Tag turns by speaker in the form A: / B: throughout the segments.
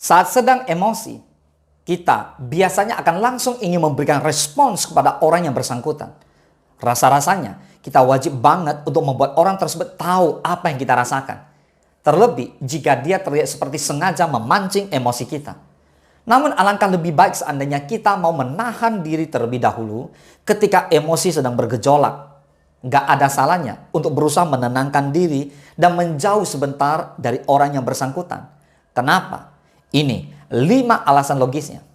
A: Saat sedang emosi, kita biasanya akan langsung ingin memberikan respons kepada orang yang bersangkutan. Rasa-rasanya, kita wajib banget untuk membuat orang tersebut tahu apa yang kita rasakan. Terlebih jika dia terlihat seperti sengaja memancing emosi kita. Namun alangkah lebih baik seandainya kita mau menahan diri terlebih dahulu ketika emosi sedang bergejolak. Gak ada salahnya untuk berusaha menenangkan diri dan menjauh sebentar dari orang yang bersangkutan. Kenapa? Ini 5 alasan logisnya.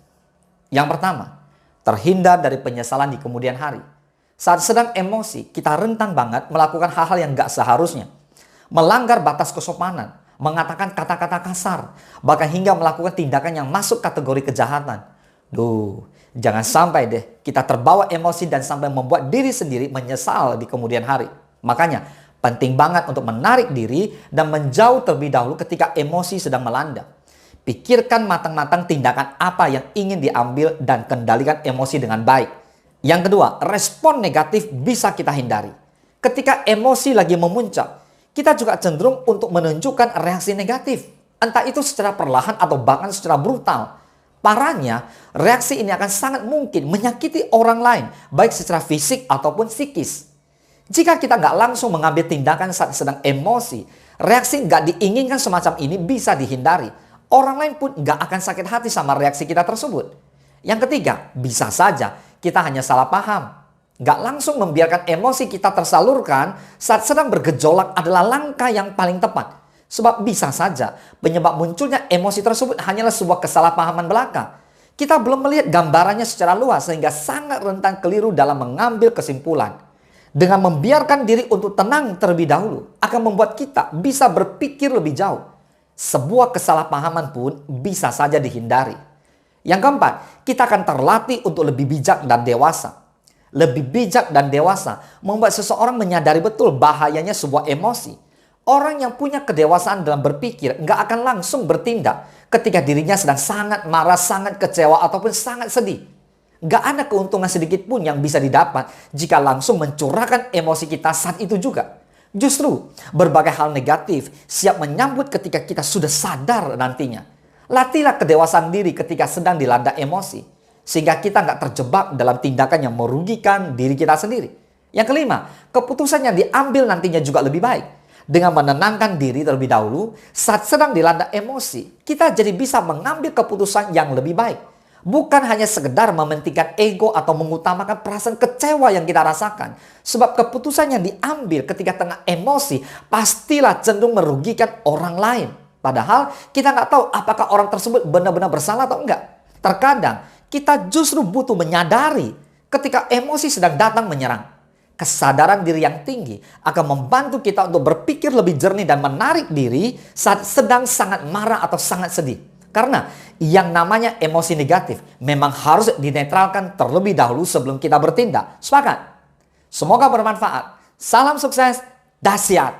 A: Yang pertama, terhindar dari penyesalan di kemudian hari. Saat sedang emosi, kita rentan banget melakukan hal-hal yang gak seharusnya. Melanggar batas kesopanan, mengatakan kata-kata kasar, bahkan hingga melakukan tindakan yang masuk kategori kejahatan. Jangan sampai deh kita terbawa emosi dan sampai membuat diri sendiri menyesal di kemudian hari. Makanya penting banget untuk menarik diri dan menjauh terlebih dahulu ketika emosi sedang melanda. Pikirkan matang-matang tindakan apa yang ingin diambil dan kendalikan emosi dengan baik. Yang kedua, respon negatif bisa kita hindari. Ketika emosi lagi memuncak, kita juga cenderung untuk menunjukkan reaksi negatif. Entah itu secara perlahan atau bahkan secara brutal. Parahnya, reaksi ini akan sangat mungkin menyakiti orang lain, baik secara fisik ataupun psikis. Jika kita nggak langsung mengambil tindakan saat sedang emosi, reaksi nggak diinginkan semacam ini bisa dihindari. Orang lain pun nggak akan sakit hati sama reaksi kita tersebut. Yang ketiga, bisa saja kita hanya salah paham. Nggak langsung membiarkan emosi kita tersalurkan saat sedang bergejolak adalah langkah yang paling tepat. Sebab bisa saja penyebab munculnya emosi tersebut hanyalah sebuah kesalahpahaman belaka. Kita belum melihat gambarannya secara luas sehingga sangat rentan keliru dalam mengambil kesimpulan. Dengan membiarkan diri untuk tenang terlebih dahulu akan membuat kita bisa berpikir lebih jauh. Sebuah kesalahpahaman pun bisa saja dihindari. Yang keempat, kita akan terlatih untuk lebih bijak dan dewasa. Lebih bijak dan dewasa membuat seseorang menyadari betul bahayanya sebuah emosi. Orang yang punya kedewasaan dalam berpikir nggak akan langsung bertindak ketika dirinya sedang sangat marah, sangat kecewa, ataupun sangat sedih. Nggak ada keuntungan sedikit pun yang bisa didapat jika langsung mencurahkan emosi kita saat itu juga. Justru berbagai hal negatif siap menyambut ketika kita sudah sadar nantinya. Latihlah kedewasaan diri ketika sedang dilanda emosi, sehingga kita nggak terjebak dalam tindakan yang merugikan diri kita sendiri. Yang kelima, keputusan yang diambil nantinya juga lebih baik. Dengan menenangkan diri terlebih dahulu, saat sedang dilanda emosi, kita jadi bisa mengambil keputusan yang lebih baik. Bukan hanya sekedar mementingkan ego atau mengutamakan perasaan kecewa yang kita rasakan. Sebab keputusan yang diambil ketika tengah emosi pastilah cenderung merugikan orang lain. Padahal kita nggak tahu apakah orang tersebut benar-benar bersalah atau enggak. Terkadang kita justru butuh menyadari ketika emosi sedang datang menyerang. Kesadaran diri yang tinggi akan membantu kita untuk berpikir lebih jernih dan menarik diri saat sedang sangat marah atau sangat sedih. Karena yang namanya emosi negatif memang harus dinetralkan terlebih dahulu sebelum kita bertindak. Sepakat? Semoga bermanfaat. Salam sukses, dahsyat.